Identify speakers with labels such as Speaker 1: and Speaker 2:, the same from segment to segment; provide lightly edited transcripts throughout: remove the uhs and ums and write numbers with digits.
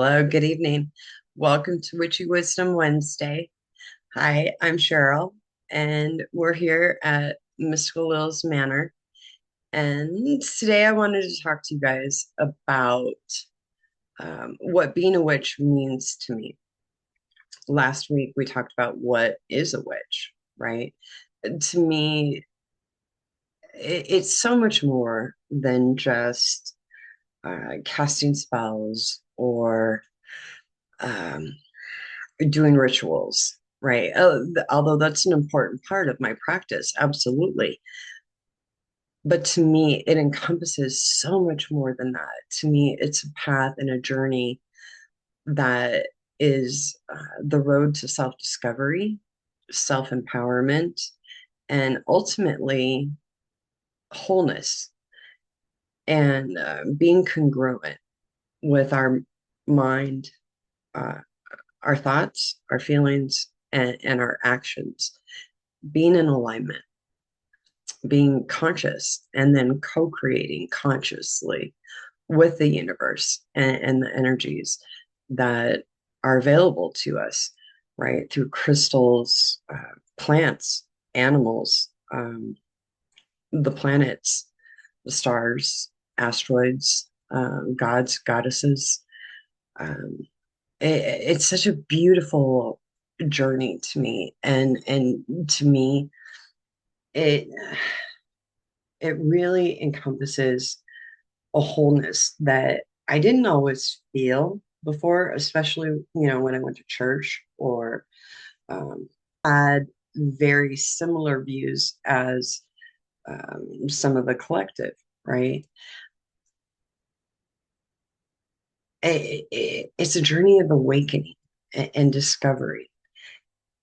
Speaker 1: Hello, good evening. Welcome to Witchy Wisdom Wednesday. Hi, I'm Cheryl, and we're here at Mystical Lil's Manor. And today I wanted to talk to you guys about what being a witch means to me. Last week we talked about what is a witch, right? To me, it's so much more than just casting spells or um, doing rituals, right? Although that's an important part of my practice, absolutely. But to me, it encompasses so much more than that. To me, it's a path and a journey that is the road to self discovery, self empowerment, and ultimately wholeness and being congruent with our mind, uh, our thoughts, our feelings, and our actions, being in alignment, being conscious, and then co creating consciously with the universe and the energies that are available to us, right? Through crystals, plants, animals, the planets, the stars, asteroids, gods, goddesses. Um, it's such a beautiful journey to me, and to me, it it really encompasses a wholeness that I didn't always feel before, especially, when I went to church or had very similar views as some of the collective, right? It's a journey of awakening and discovery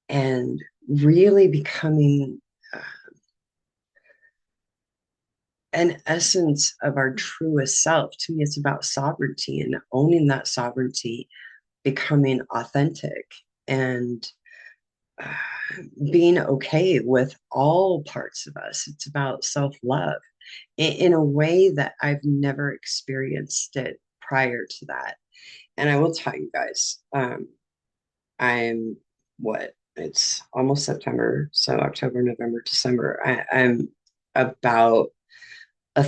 Speaker 1: and really becoming an essence of our truest self. To me, it's about sovereignty and owning that sovereignty, becoming authentic, and uh, being okay with all parts of us. It's about self love in a way that I've never experienced it prior to that. And I will tell you guys, I'm what? It's almost September. So October, November, December. I'm about a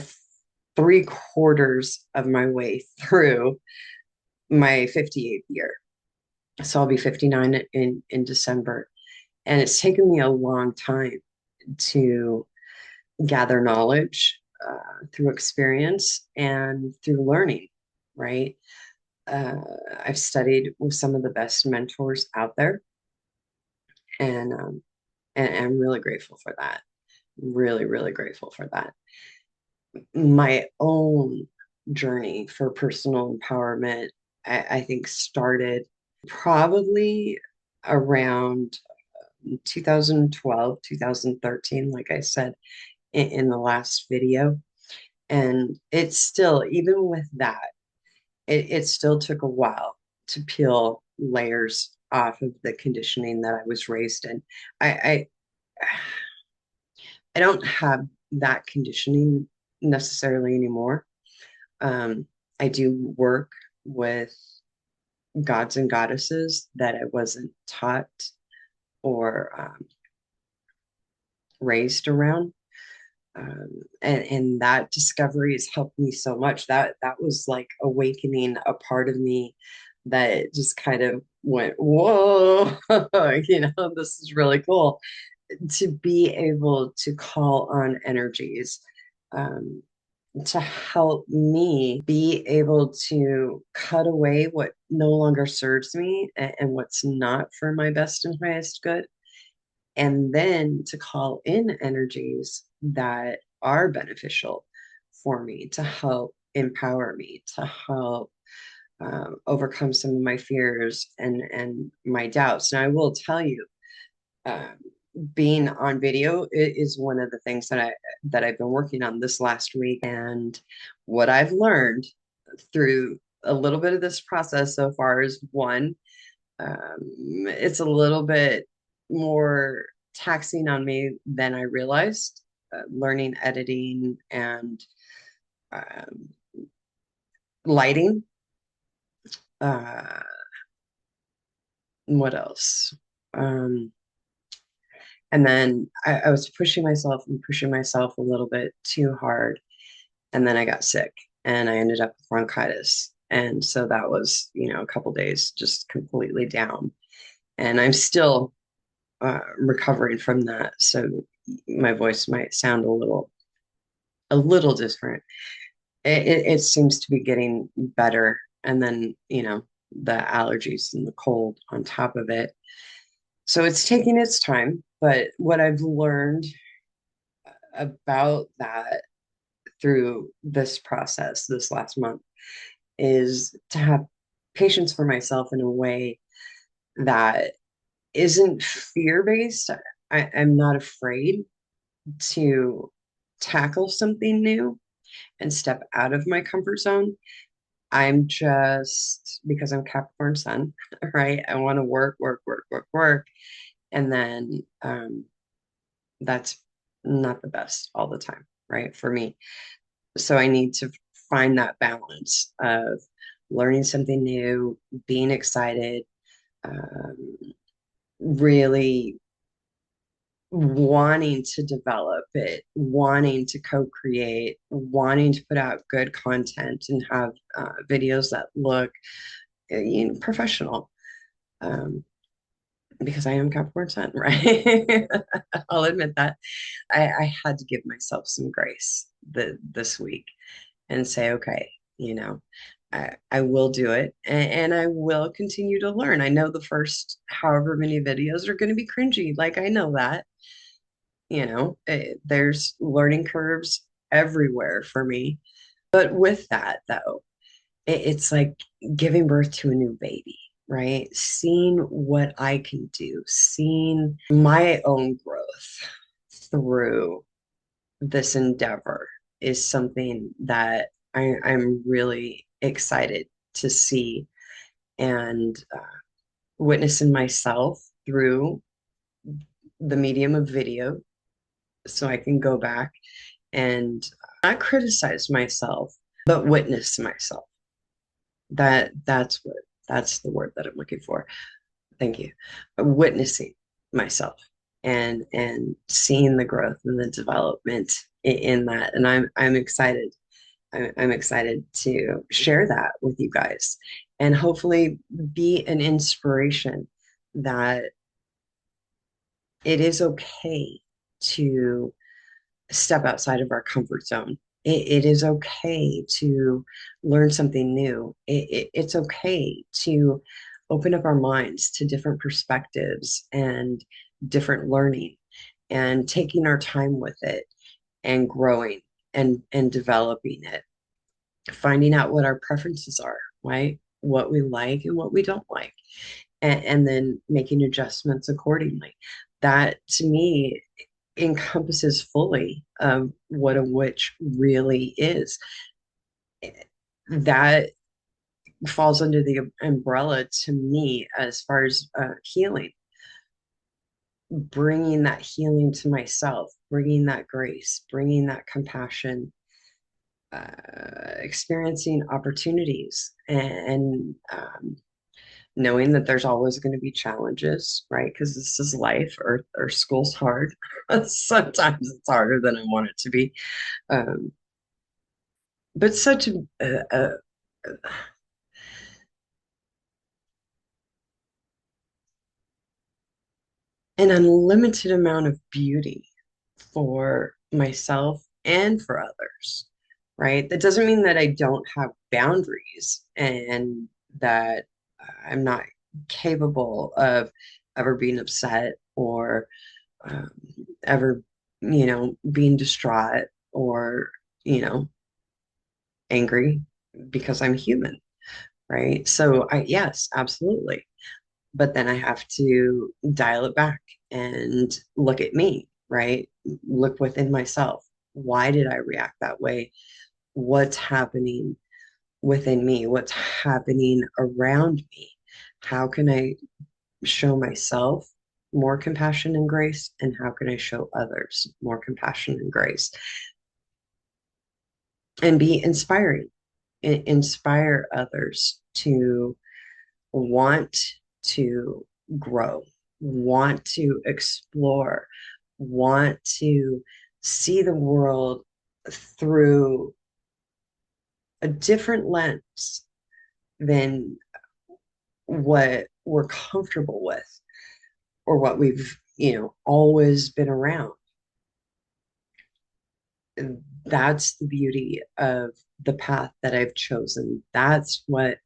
Speaker 1: 3/4 of my way through my 58th year. So I'll be 59 in December. And it's taken me a long time to gather knowledge through experience and through learning, right? Uh, I've studied with some of the best mentors out there, and and I'm really grateful for that. Really, really grateful for that. My own journey for personal empowerment, I think, started probably around 2012, 2013, like I said in the last video. And it's still, even with that, it still took a while to peel layers off of the conditioning that I was raised in. I I don't have that conditioning necessarily anymore. Um, I do work with gods and goddesses that I wasn't taught or raised around. And that discovery has helped me so much. That was like awakening a part of me that just kind of went, whoa, this is really cool to be able to call on energies, um, to help me be able to cut away what no longer serves me and what's not for my best and highest good, and then to call in energies that are beneficial for me, to help empower me, to help overcome some of my fears and my doubts. Now, I will tell you, um, being on video is one of the things that I've been working on this last week, and what I've learned through a little bit of this process so far is one, it's a little bit more taxing on me than I realized. Learning editing and um, lighting, Uh, what else? Um, and then I was pushing myself and pushing myself a little bit too hard. And then I got sick and I ended up with bronchitis. And so that was, a couple days just completely down. And I'm still recovering from that. So my voice might sound a little different. It seems to be getting better. And then, the allergies and the cold on top of it. So it's taking its time. But what I've learned about that through this process this last month is to have patience for myself in a way that isn't fear based. I'm not afraid to tackle something new and step out of my comfort zone. I'm just because I'm Capricorn sun, right? I want to work, work, work, work, work. And then that's not the best all the time, right? For me. So I need to find that balance of learning something new, being excited, um, really wanting to develop it, wanting to co-create, wanting to put out good content and have videos that look professional. Um, because I am Capricorn Sun, right? I'll admit that. I had to give myself some grace this week and say, okay, I will do it and I will continue to learn. I know the first however many videos are going to be cringy. Like, I know that, there's learning curves everywhere for me. But with that, though, it's like giving birth to a new baby, right? Seeing what I can do, seeing my own growth through this endeavor is something that I'm really excited to see and witness in myself through the medium of video so I can go back and not criticize myself, but witness myself. That's the word that I'm looking for. Thank you. Witnessing myself and seeing the growth and the development in that. And I'm excited. I'm excited to share that with you guys and hopefully be an inspiration that it is okay to step outside of our comfort zone. It is okay to learn something new. It's okay to open up our minds to different perspectives and different learning and taking our time with it and growing and developing it, finding out what our preferences are, right? What we like and what we don't like, and then making adjustments accordingly. That to me encompasses fully what a witch really is. That falls under the umbrella to me as far as healing, bringing that healing to myself, bringing that grace, bringing that compassion, experiencing opportunities, and knowing that there's always going to be challenges, right? Because this is life, or school's hard. Sometimes it's harder than I want it to be. Um, but such an unlimited amount of beauty for myself and for others, right? That doesn't mean that I don't have boundaries and that I'm not capable of ever being upset or um, ever, being distraught or, angry because I'm human, right? So yes, absolutely. But then I have to dial it back and look at me, right? Look within myself. Why did I react that way? What's happening within me? What's happening around me? How can I show myself more compassion and grace? And how can I show others more compassion and grace? And be inspiring, inspire others to want to grow, want to explore, want to see the world through a different lens than what we're comfortable with or what we've, always been around. And that's the beauty of the path that I've chosen. That's what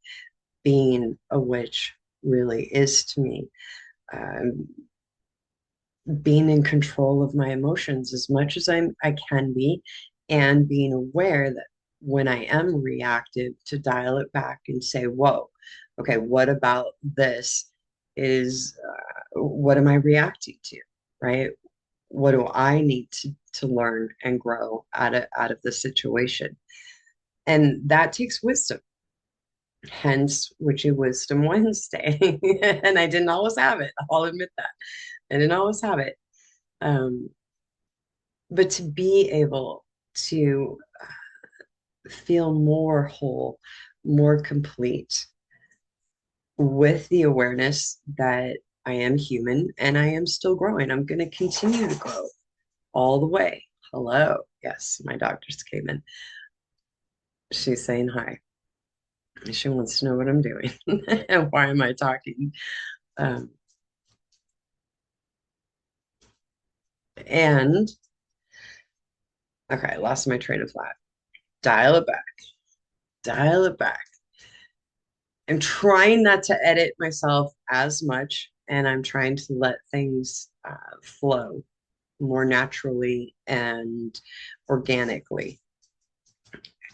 Speaker 1: being a witch really is to me. Um, being in control of my emotions as much as I can be, and being aware that when I am reactive, to dial it back and say, whoa, okay, what about this is what am I reacting to? Right? What do I need to learn and grow out of the situation? And that takes wisdom, hence Witchy Wisdom Wednesday. And I didn't always have it. I'll admit that. I didn't always have it. Um, but to be able to feel more whole, more complete with the awareness that I am human and I am still growing. I'm going to continue to grow all the way. Hello. Yes, my dog just came in. She's saying hi. She wants to know what I'm doing and why am I talking. Um, and okay, I lost my train of thought. Dial it back. Dial it back. I'm trying not to edit myself as much, and I'm trying to let things flow more naturally and organically.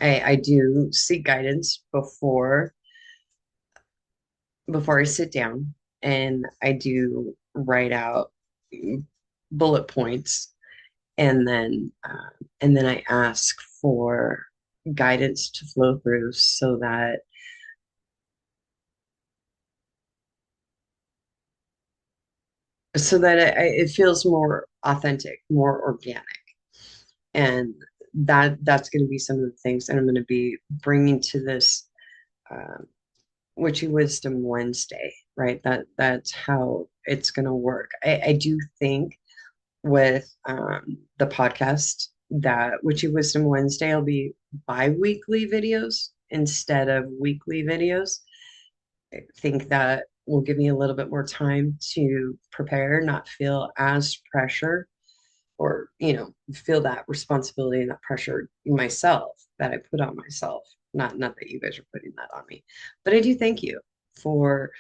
Speaker 1: I do seek guidance before I sit down, and I do write out bullet points, and then I ask for guidance to flow through so that it feels more authentic, more organic. And that's going to be some of the things that I'm going to be bringing to this uh, Witchy Wisdom Wednesday, right? That's how it's going to work. I do think with the podcast that Witchy Wisdom Wednesday will be bi-weekly videos instead of weekly videos. I think that will give me a little bit more time to prepare, not feel as pressure, or feel that responsibility and that pressure myself that I put on myself. Not that you guys are putting that on me, but I do thank you for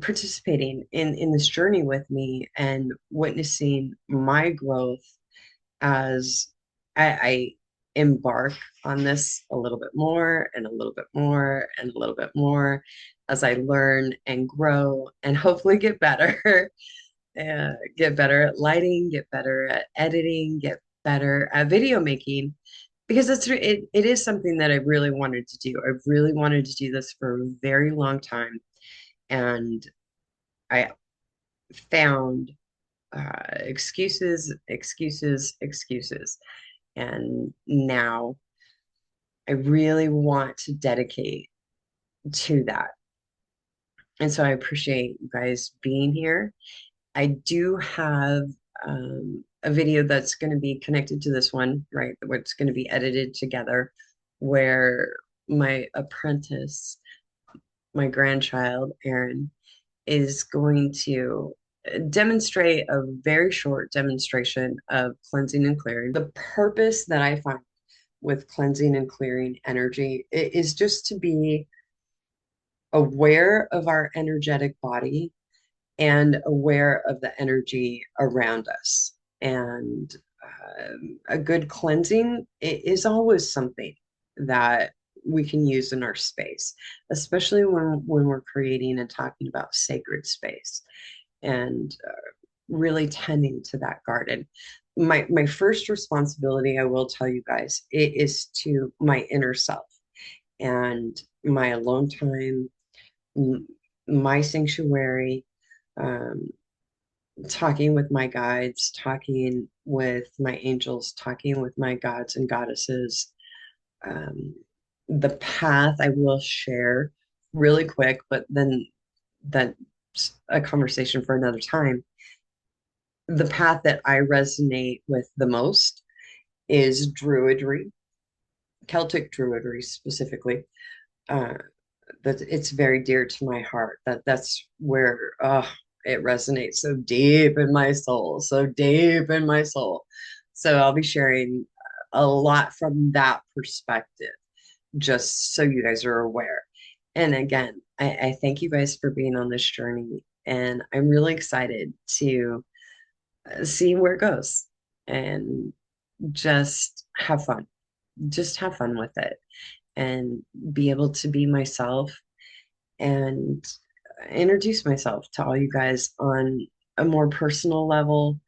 Speaker 1: participating in this journey with me and witnessing my growth as I embark on this a little bit more and a little bit more and a little bit more as I learn and grow and hopefully get better. Get better at lighting, get better at editing, get better at video making, because it is something that I really wanted to do. I really wanted to do this for a very long time, and I found excuses, excuses, excuses, and now I really want to dedicate to that. And so I appreciate you guys being here. I do have a video that's going to be connected to this one, right? What's going to be edited together, where my apprentice, my grandchild, Erinn, is going to demonstrate a very short demonstration of cleansing and clearing. The purpose that I find with cleansing and clearing energy is just to be aware of our energetic body and aware of the energy around us. And a good cleansing is always something that we can use in our space, especially when we're creating and talking about sacred space and really tending to that garden. My first responsibility, I will tell you guys, it is to my inner self and my alone time, my sanctuary, um, talking with my guides, talking with my angels, talking with my gods and goddesses. Um, the path I will share really quick, but then that's a conversation for another time. The path that I resonate with the most is Druidry, Celtic Druidry specifically. Uh, that it's very dear to my heart. That's where it resonates so deep in my soul, so deep in my soul. So I'll be sharing a lot from that perspective, just so you guys are aware. And again, I thank you guys for being on this journey, and I'm really excited to see where it goes and just have fun. Just have fun with it and be able to be myself and introduce myself to all you guys on a more personal level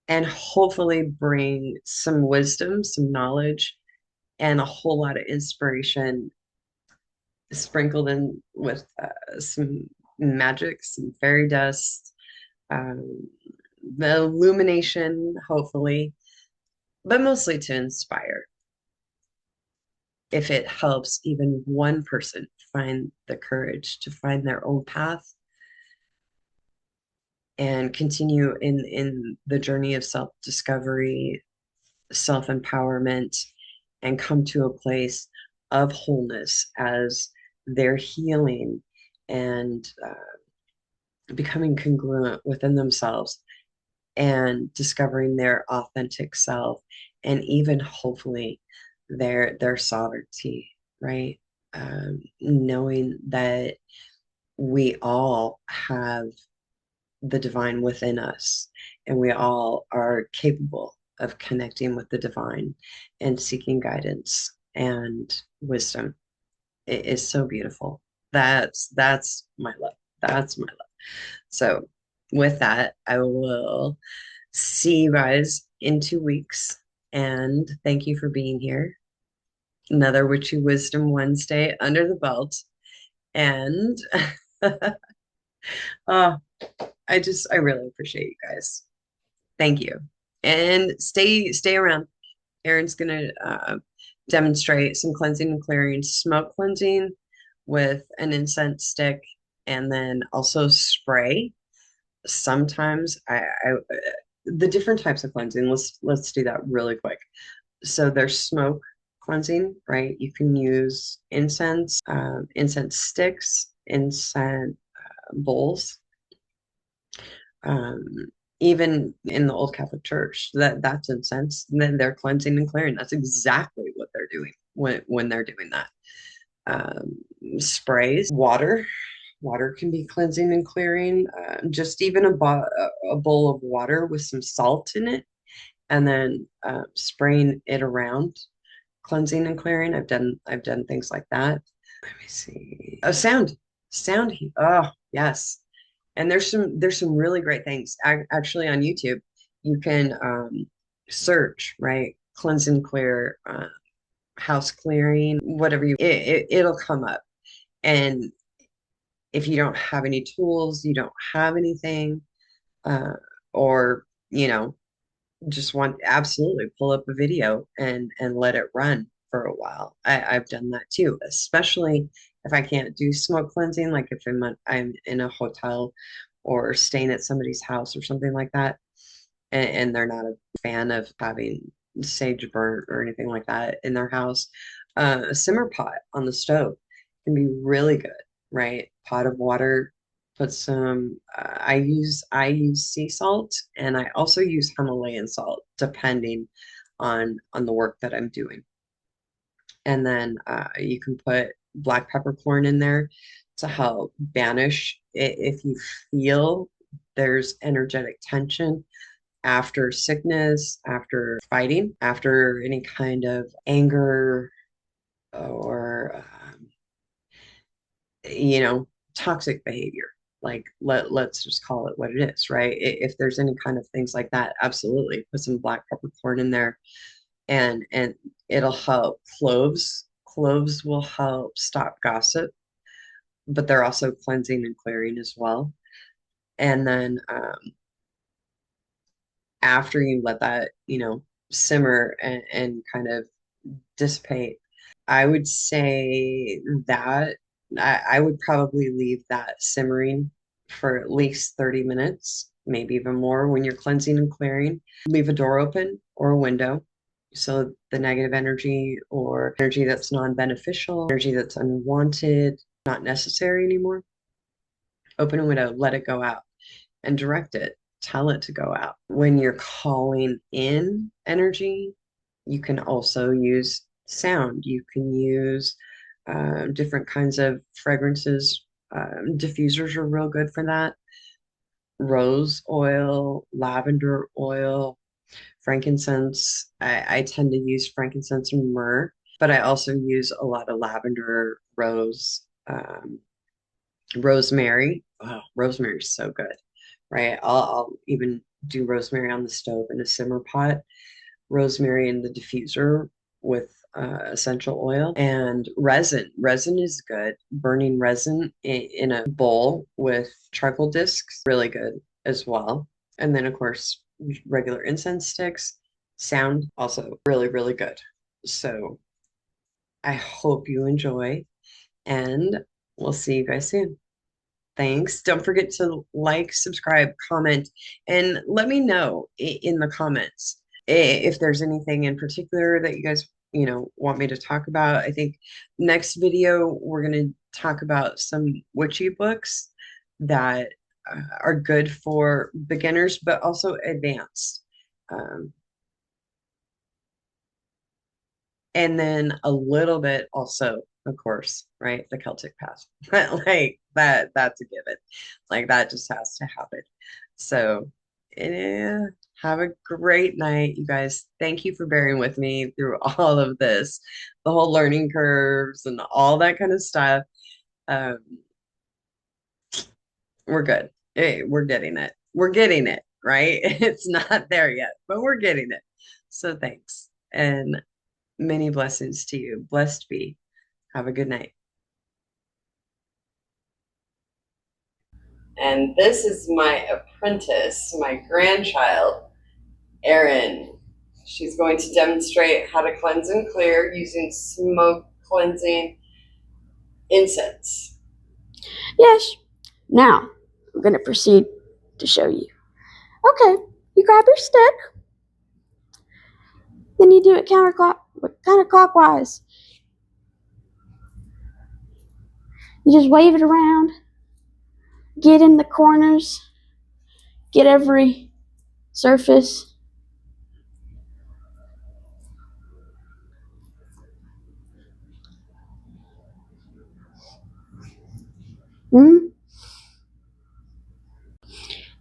Speaker 1: and hopefully bring some wisdom, some knowledge, and a whole lot of inspiration sprinkled in with some magic, some fairy dust, um, the illumination, hopefully, but mostly to inspire. If it helps even one person find the courage to find their own path and continue in the journey of self-discovery, self-empowerment, and come to a place of wholeness as they're healing and becoming congruent within themselves and discovering their authentic self and even hopefully their sovereignty, right? Knowing that we all have the divine within us, and we all are capable of connecting with the divine and seeking guidance and wisdom. It is so beautiful. That's my love. That's my love. So with that, I will see you guys in 2 weeks. And thank you for being here. Another Witchy Wisdom Wednesday under the belt. And uh, I really appreciate you guys. Thank you. And stay around. Erinn's gonna demonstrate some cleansing and clearing, smoke cleansing with an incense stick, and then also spray. Sometimes the different types of cleansing. Let's do that really quick. So there's smoke cleansing, right? You can use incense sticks, incense bowls, um, even in the old Catholic Church, that's incense. And then they're cleansing and clearing. That's exactly what they're doing when they're doing that. Sprays, water. Water can be cleansing and clearing. Just even a bowl of water with some salt in it, and then spraying it around, cleansing and clearing. I've done things like that. Let me see. Oh, sound. Oh, yes. And there's some really great things. Actually, on YouTube, you can search, right? Cleanse and clear, house clearing, whatever it'll come up. And if you don't have any tools, you don't have anything, uh, or just want absolutely pull up a video and let it run for a while. I've done that too, especially if I can't do smoke cleansing, like if I'm in a hotel or staying at somebody's house or something like that, and they're not a fan of having sage burnt or anything like that in their house. A simmer pot on the stove can be really good, right? Pot of water, put some I use sea salt, and I also use Himalayan salt depending on the work that I'm doing. And then you can put black peppercorn in there to help banish if you feel there's energetic tension after sickness, after fighting, after any kind of anger or you know, toxic behavior. Like let's just call it what it is, right? If there's any kind of things like that, absolutely put some black peppercorn in there, and it'll help. Cloves will help stop gossip, but they're also cleansing and clearing as well. And then after you let that, simmer and kind of dissipate, I would say that. I would probably leave that simmering for at least 30 minutes, maybe even more when you're cleansing and clearing. Leave a door open or a window so the negative energy or energy that's non-beneficial, energy that's unwanted, not necessary anymore. Open a window, let it go out and direct it. Tell it to go out. When you're calling in energy, you can also use sound. You can use different kinds of fragrances. Diffusers are real good for that. Rose oil, lavender oil, frankincense. I tend to use frankincense and myrrh, but I also use a lot of lavender, rose, rosemary. Oh, rosemary is so good, right? I'll even do rosemary on the stove in a simmer pot, rosemary in the diffuser with essential oil and resin. Resin is good. Burning resin in a bowl with charcoal discs, really good as well. And then, of course, regular incense sticks. Sound also really, really good. So I hope you enjoy, and we'll see you guys soon. Thanks. Don't forget to like, subscribe, comment, and let me know in the comments if there's anything in particular that you guys, want me to talk about. I think next video we're going to talk about some witchy books that are good for beginners, but also advanced. And then a little bit also, of course, right? The Celtic path. Like that's a given. Like that just has to happen. So yeah, have a great night, you guys. Thank you for bearing with me through all of this, the whole learning curves and all that kind of stuff. Um, we're good. Hey, we're getting it. We're getting it, right? It's not there yet, but we're getting it. So thanks. And many blessings to you. Blessed be. Have a good night. And this is my apprentice, my grandchild, Erinn. She's going to demonstrate how to cleanse and clear using smoke cleansing incense.
Speaker 2: Yes. Now, I'm going to proceed to show you. Okay, you grab your stick, then you do it counterclockwise. You just wave it around, get in the corners, get every surface.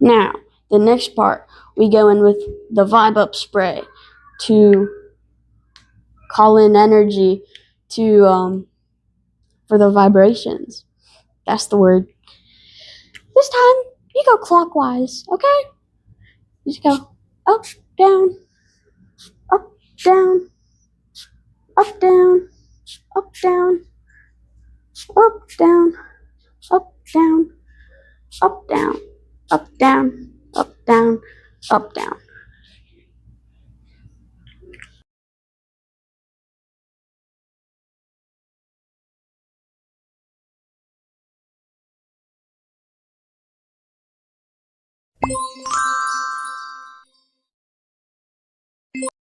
Speaker 2: Now, the next part, we go in with the Vibe Up spray to call in energy to for the vibrations. That's the word. This time, you go clockwise, okay? You just go up, down, up, down, up, down, up, down, up, down, up, down, up, down, up, down, up, down, up, down.